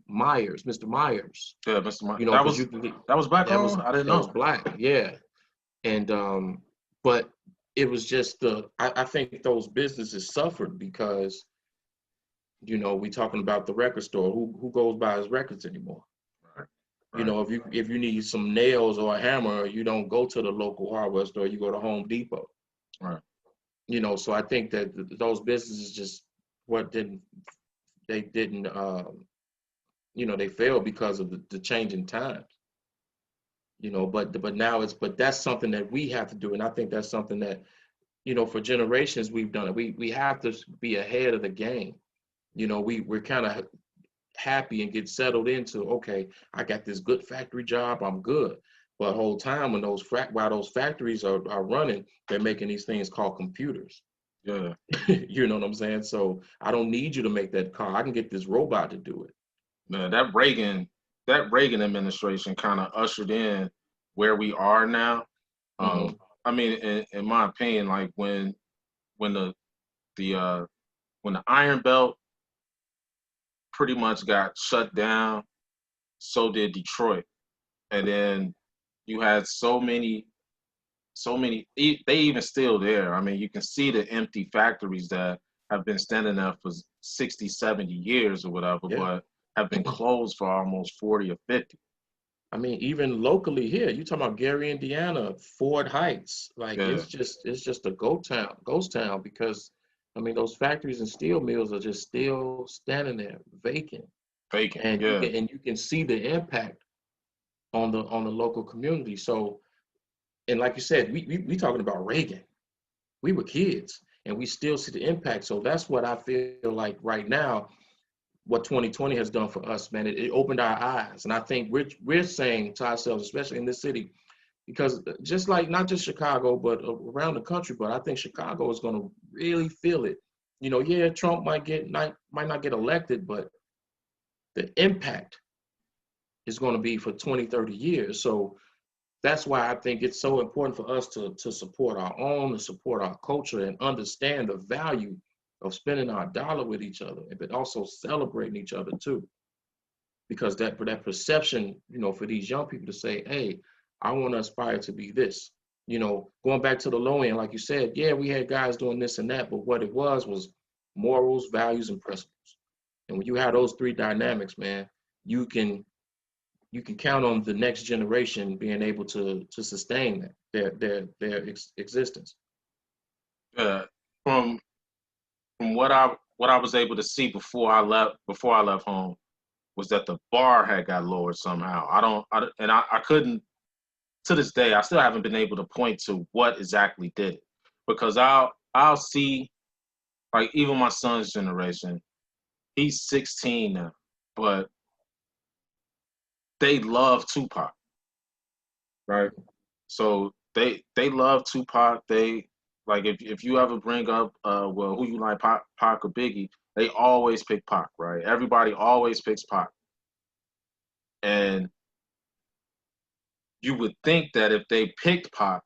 Myers, Mr. Myers.
Yeah, Mr. Mike.
Because you could,
That was black
that was
owned? I didn't
that was
know.
Black, yeah. And but it was just I think those businesses suffered because we talking about the record store. Who goes by his records anymore?
Right. Right.
If you need some nails or a hammer, you don't go to the local hardware store. You go to Home Depot.
Right.
So I think that those businesses just they didn't they failed because of the changing times. But now but that's something that we have to do, and I think that's something that for generations we've done it. We have to be ahead of the game. We're kind of happy and get settled into, okay, I got this good factory job, I'm good. But whole time when while those factories are running, they're making these things called computers.
Yeah.
You know what I'm saying? So I don't need you to make that car. I can get this robot to do it.
Man, that Reagan administration kind of ushered in where we are now.
Mm-hmm.
I mean, in my opinion, like when the when the Iron Belt pretty much got shut down, so did Detroit, and then you had they even still there. I mean, you can see the empty factories that have been standing there for 60, 70 years or whatever,
Yeah.
but have been closed for almost 40 or 50.
I mean, even locally here, you talking about Gary, Indiana, Ford Heights, like
Yeah,
it's just a ghost town because I mean those factories and steel mills are just still standing there vacant.
vacant.
And
Yeah,
you can see the impact on the local community. So, and like you said, we talking about Reagan. We were kids and we still see the impact. So that's what I feel like right now, what 2020 has done for us, man. It opened our eyes. And I think we're saying to ourselves, especially in this city, because just like not just Chicago, but around the country, but I think Chicago is going to really feel it. You know, yeah, Trump might not get elected, but the impact is going to be for 20, 30 years. So that's why I think it's so important for us to support our own, to support our culture and understand the value of spending our dollar with each other, but also celebrating each other too. Because that perception, you know, for these young people to say, hey, I want to aspire to be this. You know, going back to the low end, like you said, yeah, we had guys doing this and that, but what it was morals, values, and principles. And when you have those three dynamics, man, you can count on the next generation being able to sustain that their existence.
yeah. From what I was able to see before I left home was that the bar had got lowered somehow. I couldn't, to this day, I still haven't been able to point to what exactly did it, because I'll see, like, even my son's generation, he's 16 now, but they love Tupac, right? So they love Tupac. They, like, if you ever bring up well, who you like, Pac or Biggie, they always pick Pac, right? Everybody always picks Pac. And you would think that if they picked Pac,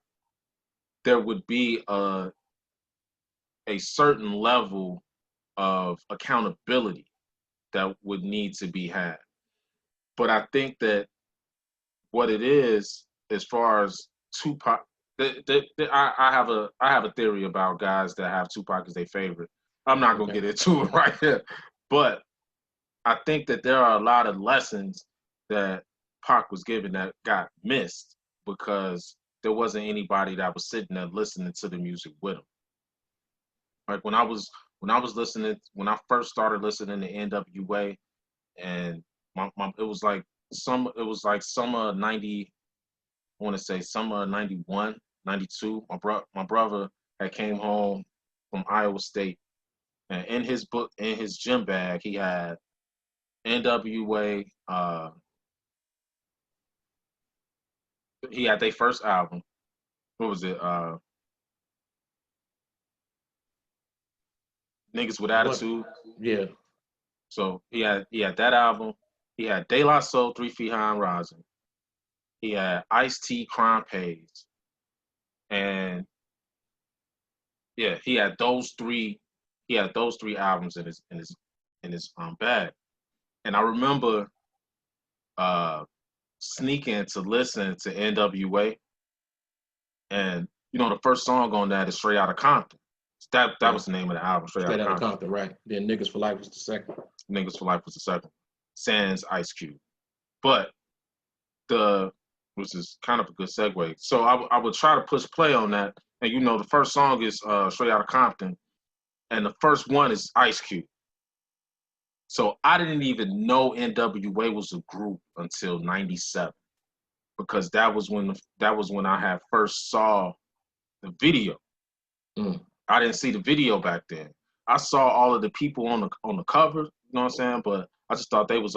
there would be a certain level of accountability that would need to be had. But I think that what it is, as far as Tupac, I have a theory about guys that have Tupac as their favorite. I'm not gonna
Okay.
get into it right here, but I think that there are a lot of lessons that Pac was given that got missed because there wasn't anybody that was sitting there listening to the music with him. Like when I first started listening to NWA, and it was like summer 90, I want to say summer 91, 92. My brother had came home from Iowa State, and in his gym bag, he had NWA. He had their first album. What was it? Niggas with
What?
Attitude.
Yeah.
So he had that album. He had De La Soul, 3 Feet High and Rising. He had Ice-T, Crime Pays, and yeah, he had those three. He had those three albums in his bag. And I remember sneaking to listen to NWA, and you know the first song on that is Straight Outta Compton. That
Yeah.
was the name of the album, Straight
Straight
Outta
out of
Compton.
Compton, right? Then Niggas for Life was the second.
Niggas for Life was the second. Sans Ice Cube. But the which is kind of a good segue. So I would try to push play on that, and you know the first song is Straight Outta Compton, and the first one is Ice Cube. So I didn't even know NWA was a group until '97, because that was when I had first saw the video.
Mm.
I didn't see the video back then. I saw all of the people on the cover, you know what I'm saying? But I just thought they was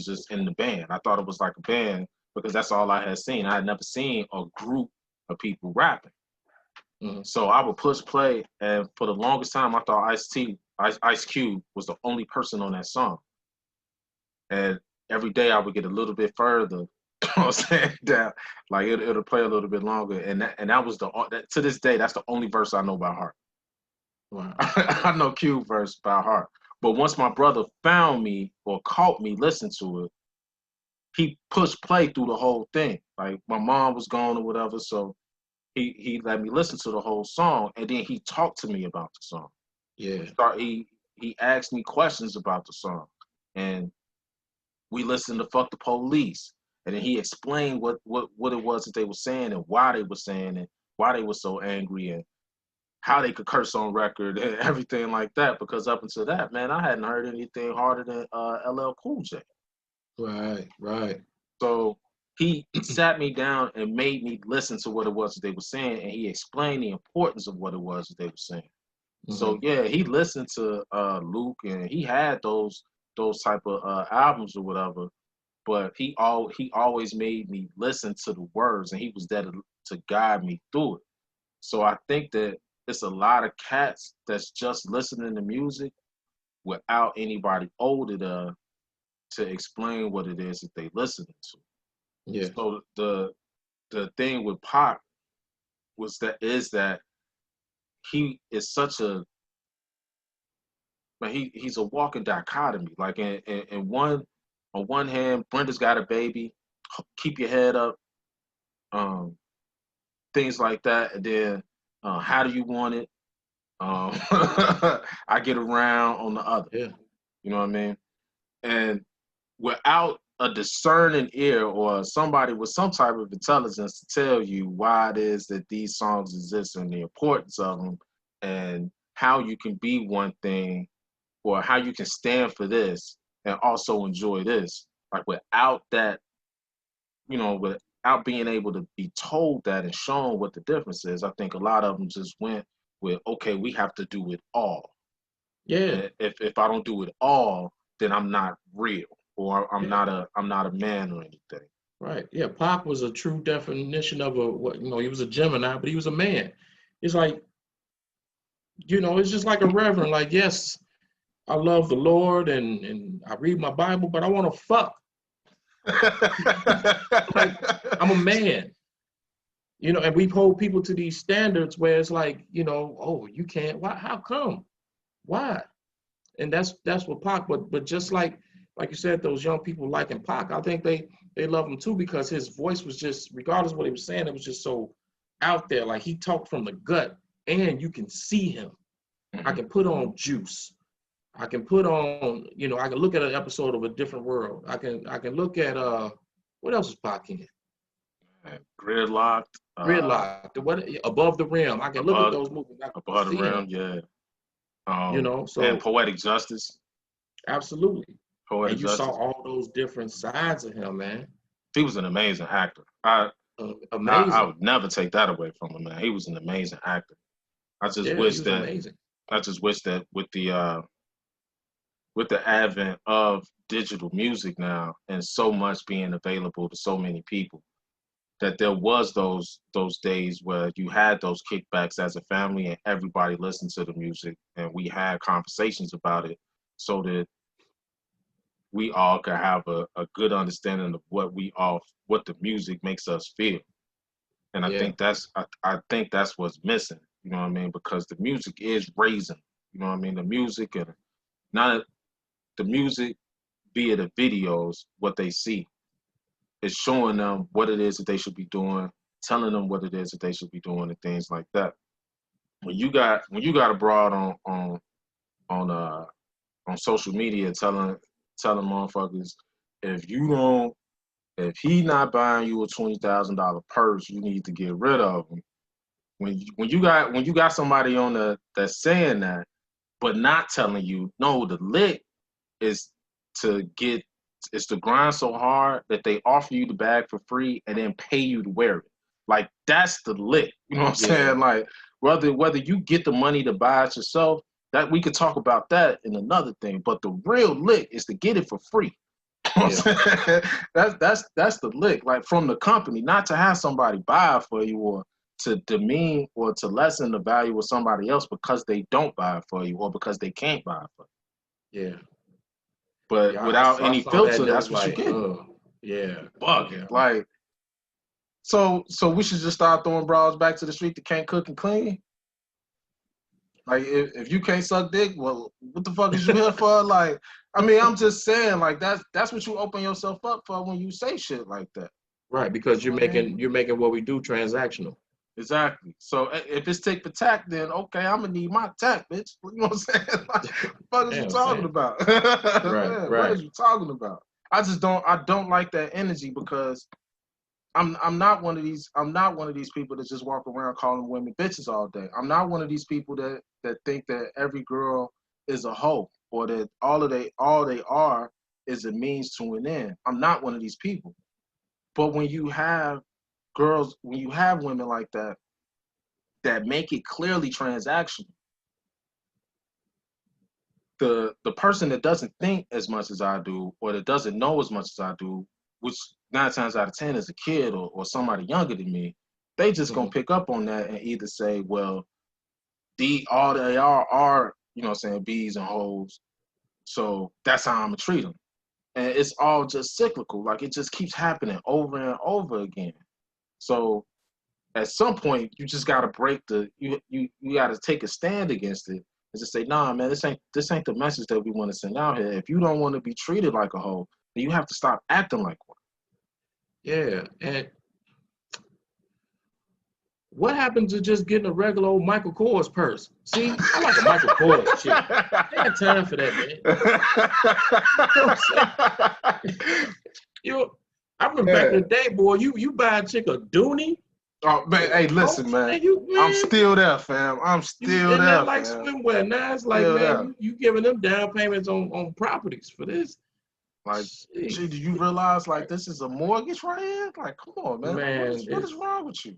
just in the band. I thought it was like a band because that's all I had seen. I had never seen a group of people rapping. So I would push play, and for the longest time, I thought Ice Cube was the only person on that song. And every day I would get a little bit further. You know what I'm saying? Down, like it'll play a little bit longer, and that was to this day that's the only verse I know by heart.
Wow.
I know Cube verse by heart. But once my brother found me or caught me listening to it, he pushed play through the whole thing. Like my mom was gone or whatever, so he let me listen to the whole song, and then he talked to me about the song.
Yeah.
He asked me questions about the song, and we listened to "Fuck the Police," and then he explained what it was that they were saying and why they were saying it, why they were so angry, and how they could curse on record and everything like that. Because up until that, man, I hadn't heard anything harder than LL Cool J.
Right.
So he sat me down and made me listen to what it was that they were saying, and he explained the importance of what it was that they were saying. So yeah, he listened to Luke, and he had those type of albums or whatever. But he always made me listen to the words, and he was there to guide me through it. So I think that it's a lot of cats that's just listening to music without anybody older to explain what it is that they listening to.
Yeah.
So the thing with Pac is that he is such a man, he's a walking dichotomy. Like in one on one hand, Brenda's got a baby, keep your head up, things like that, and then how do you want it? I get around on the other.
Yeah.
You know what I mean? And without a discerning ear or somebody with some type of intelligence to tell you why it is that these songs exist and the importance of them and how you can be one thing or how you can stand for this and also enjoy this. Like without that, without being able to be told that and shown what the difference is, I think a lot of them just went with, okay, we have to do it all.
Yeah.
And if I don't do it all, then I'm not real or I'm not a man or anything.
Right. Yeah. Pac was a true definition of he was a Gemini, but he was a man. It's like, it's just like a reverend. Like, yes, I love the Lord and I read my Bible, but I want to fuck. Like, I'm a man. And we hold people to these standards where it's like, oh, you can't. Why? How come? Why? And that's what Pac. But just like you said, those young people liking Pac, I think they love him too because his voice was just, regardless of what he was saying, it was just so out there. Like he talked from the gut, and you can see him. I can put on Juice. I can put on, I can look at an episode of A Different World. I can look at what else is Pac in?
Gridlocked.
Gridlocked. What Above the Rim? I can look at those movies.
Above the Rim, yeah. And Poetic Justice.
Absolutely.
Poetic
Justice.
Justice.
Saw all those different sides of him, man.
He was an amazing actor.
Amazing.
I would never take that away from him, man. He was an amazing actor. I just wish that with the advent of digital music now and so much being available to so many people, that there was those days where you had those kickbacks as a family and everybody listened to the music and we had conversations about it so that we all could have a good understanding of what the music makes us feel. And I think that's what's missing, you know what I mean? Because the music is raising, you know what I mean? The music and not the music via the videos, what they see. It's showing them what it is that they should be doing, telling them what it is that they should be doing and things like that. When you got a broad on social media telling motherfuckers, if he not buying you a $20,000 purse, you need to get rid of him. When you got somebody on that's saying that, but not telling you, no, the lick is to grind so hard that they offer you the bag for free and then pay you to wear it. Like that's the lick. You know what I'm saying? Like whether you get the money to buy it yourself That we could talk about that in another thing. But the real lick is to get it for free.
Yeah.
That's the lick, like from the company, not to have somebody buy it for you or to demean or to lessen the value of somebody else because they don't buy it for you or because they can't buy it for you.
Yeah.
But
Yeah,
without
I
any
saw that
filter,
and it
that's
was
what you
like,
get.
yeah.
Bugging.
Yeah.
Like, so we should just start throwing bras back to the street that can't cook and clean. Like, if you can't suck dick, well, what the fuck is you here for? Like, I mean, I'm just saying, like, that's what you open yourself up for when you say shit like that.
Right, because
You know what I mean?
you're making what we do transactional.
Exactly. So if it's tick for tack, then okay, I'm gonna need my tack, bitch. You know what I'm saying? Like, what the fuck is you talking about?
Right,
Yeah,
right.
what is you talking about? I don't like that energy because I'm not one of these people that just walk around calling women bitches all day. I'm not one of these people that think that every girl is a hoe or that all they are is a means to an end. I'm not one of these people. But when you have women like that make it clearly transactional, the person that doesn't think as much as I do or that doesn't know as much as I do, which 9 times out of 10 is a kid or somebody younger than me, they just gonna pick up on that and either say, well, all they are, you know what I'm saying, bees and hoes, so that's how I'm gonna treat them. And it's all just cyclical. Like, it just keeps happening over and over again. So at some point, you just gotta you gotta take a stand against it and just say, nah, man, this ain't the message that we want to send out here. If you don't want to be treated like a hoe, then you have to stop acting like one.
Yeah, and what happened to just getting a regular old Michael Kors purse? See, I like a Michael Kors chick. I ain't got time for that, man. You know, I remember back in the day, boy, you buy a chick a Dooney.
Oh man, hey, listen, man. I'm still there, fam. I'm still
Isn't
there,
that like
fam.
swimwear? Now it's like,
Still
man,
there.
you giving them down payments on properties for this.
Like,
Jeez.
gee, do you realize like this is a mortgage right here? Like, come on, man.
Man,
Like, what is wrong with you?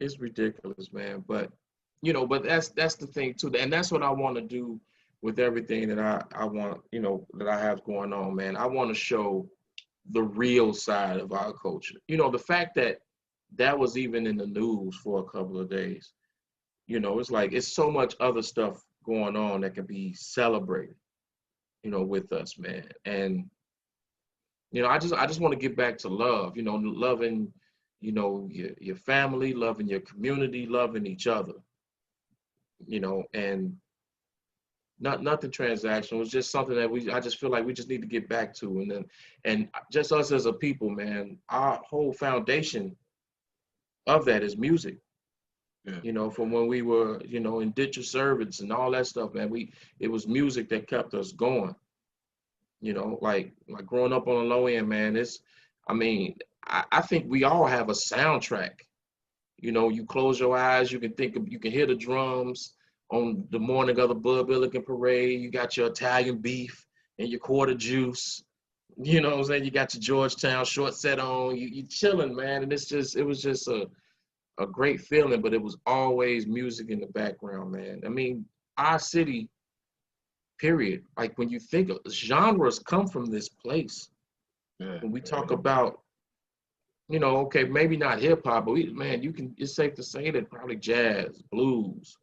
It's ridiculous, man. But but that's the thing too, and that's what I want to do with everything that I want, that I have going on, man. I want to show the real side of our culture. The fact that was even in the news for a couple of days. It's like it's so much other stuff going on that can be celebrated, with us, man. And I just want to get back to love, loving, your family, loving your community, loving each other, and nothing transactional. It's just something that I just feel like we just need to get back to. And just us as a people, man, our whole foundation of that is music.
Yeah.
From when we were, indentured servants and all that stuff, man, it was music that kept us going. Like growing up on the low end, man, I think we all have a soundtrack. You close your eyes, you can hear the drums on the morning of the Bud Billiken parade. You got your Italian beef and your quarter juice. You know what I'm saying? You got your Georgetown short set on. You chilling, man. And it was just a great feeling, but it was always music in the background, man. I mean, our city, period. Like when you think of genres come from this place.
Yeah.
When we talk about, okay, maybe not hip hop, but it's safe to say that probably jazz, blues,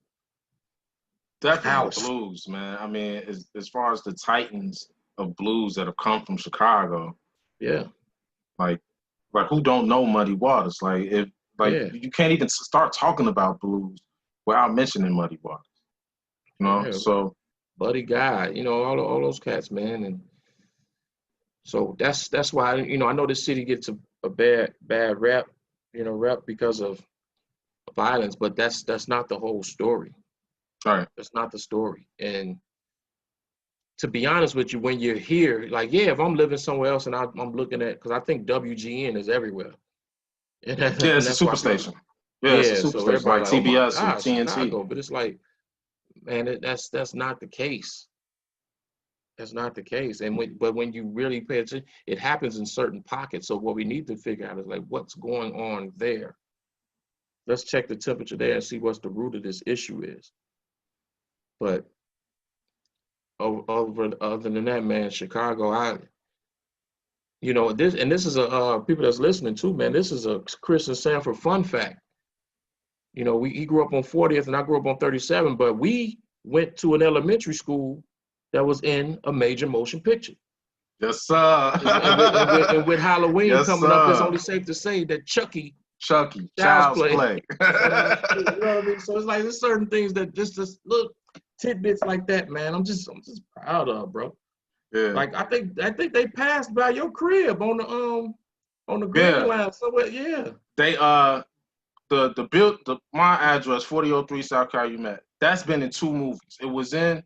Definitely
house.
blues, man. I mean, as far as the titans of blues that have come from Chicago,
Yeah.
like who don't know Muddy Waters? You can't even start talking about blues without mentioning Muddy Waters.
Yeah.
So
Buddy Guy, all those cats, man. And so that's why, I know this city gets a bad rap, because of violence, but that's not the whole story.
all right.
That's not the story. And to be honest with you, when you're here, like, yeah, if I'm living somewhere else and I'm looking at, because I think WGN is everywhere. And
Yeah, it's a
that's why
superstation. Yeah, it's a
yeah, so
superstation like
everybody like, oh my
TBS and
God,
TNT.
Chicago. But it's like, man, that's not the case. That's not the case. And but when you really pay attention, it happens in certain pockets. So what we need to figure out is like, what's going on there? Let's check the temperature there and see what's the root of this issue is. But other than that, man, Chicago, this is a people that's listening too, man. This is a Chris and Sanford fun fact. He grew up on 40th and I grew up on 37, but we went to an elementary school that was in a major motion picture.
Yes, sir.
And with Halloween
yes,
coming up, it's only safe to say that Chucky,
Child's Play.
You know what I mean? So it's like there's certain things that just little tidbits like that, man. I'm just proud of, bro.
Yeah.
Like I think they passed by your crib on the Green Line somewhere. Yeah.
They my address 4003 South Calumet. That's been in 2 movies. It was in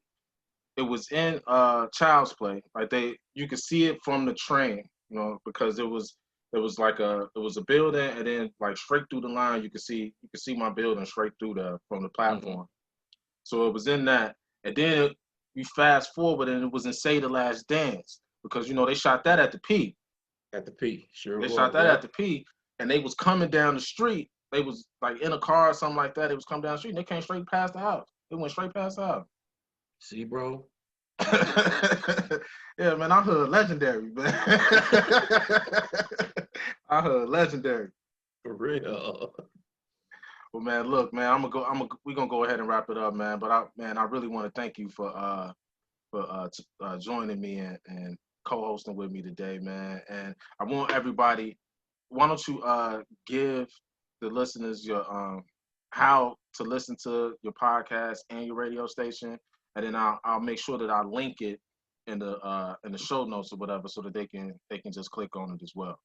Child's Play. Like you could see it from the train, because it was a building, and then like straight through the line you could see my building straight through from the platform. Mm-hmm. So it was in that, and then you fast forward and it was in Say the Last Dance, because they shot that at the P.
At the P, sure.
They shot that at the P, and they was coming down the street. They was like in a car or something like that. It was coming down the street and they came straight past the house. They went straight past the house.
See, bro.
Yeah, man, I heard legendary, man. I heard legendary.
For real.
Well, man, look, man, we're gonna go ahead and wrap it up, man. But I really want to thank you for joining me and co-hosting with me today, man. And I want everybody, why don't you give the listeners your how to listen to your podcast and your radio station, and then I'll make sure that I link it in the show notes or whatever, so that they can just click on it as well.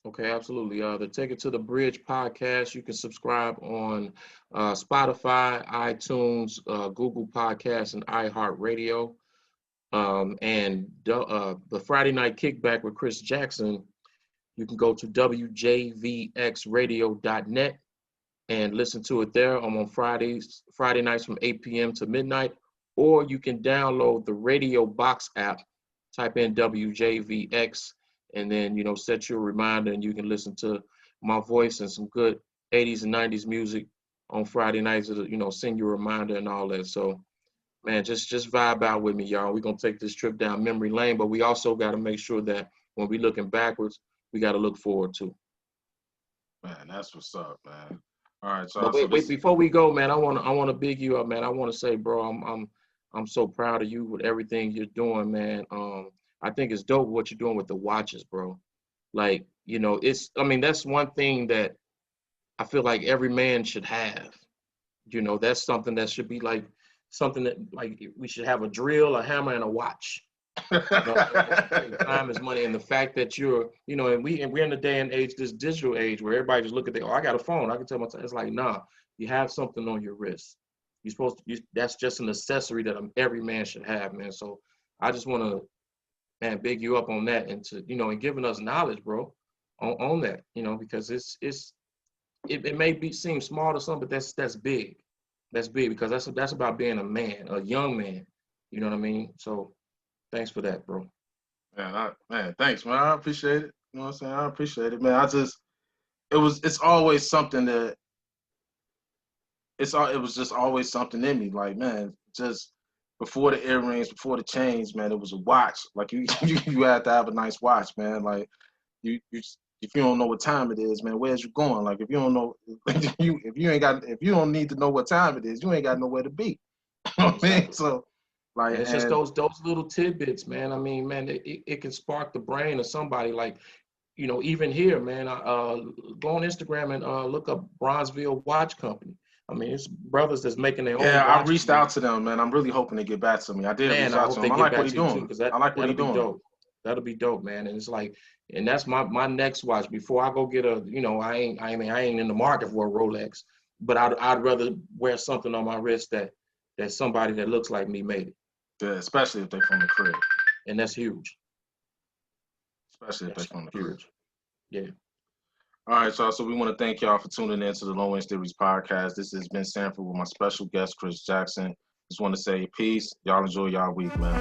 Okay, absolutely. The Take It to the Bridge podcast, you can subscribe on Spotify, iTunes, Google Podcasts, and iHeartRadio. And the Friday Night Kickback with Chris Jackson, you can go to wjvxradio.net and listen to it there. I'm on Friday nights from 8 p.m. to midnight, or you can download the Radio Box app, type in WJVX, and then, set your reminder, and you can listen to my voice and some good 80s and 90s music on Friday nights, send you a reminder and all that. So, man, just vibe out with me, y'all. We're going to take this trip down memory lane, but we also got to make sure that when we're looking backwards, we got to look forward too.
Man, that's what's up, man. All right, so
wait, before we go, man, I want to big you up, man. I want to say, bro, I'm so proud of you with everything you're doing, man. I think it's dope what you're doing with the watches, bro. Like, that's one thing that I feel like every man should have. That's something that should be like something that, like, we should have a drill, a hammer, and a watch. Time is money, and the fact that you're, and we're in the day and age, this digital age, where everybody just look at I got a phone, I can tell my time. It's like, nah, you have something on your wrist. You're supposed to. That's just an accessory that every man should have, man. So I just want to, man, big you up on that, and to and giving us knowledge, bro, on that, because it may seem small to some, but that's big. That's big, because that's about being a man, a young man. You know what I mean? So thanks for that, bro.
Man, thanks, man. I appreciate it. You know what I'm saying? I appreciate it, man. It's always something that it was just always something in me. Like, man, just before the earrings, before the chains, man, it was a watch. Like you had to have a nice watch, man. Like if you don't know what time it is, man, where's you going? Like if you don't know, if you don't need to know what time it is, you ain't got nowhere to be. You know what I mean? So, like,
it's just those little tidbits, man. I mean, man, it can spark the brain of somebody. Like, even here, man, go on Instagram and look up Bronzeville Watch Company. I mean, it's brothers that's making their own.
Yeah, I reached out to them, man. I'm really hoping they get back to me. I did reach out to them. I like what he's doing. I like what he's doing.
Dope. That'll be dope, man. And it's like, and that's my next watch. Before I go get I ain't in the market for a Rolex, but I'd rather wear something on my wrist that somebody that looks like me made it.
Yeah, especially if they're from the crib.
And that's huge.
Especially if they're from the crib.
Yeah.
All right, y'all. So we want to thank y'all for tuning in to the Low End Theories podcast. This has been Sanford with my special guest, Chris Jackson. Just want to say peace. Y'all enjoy y'all week, man.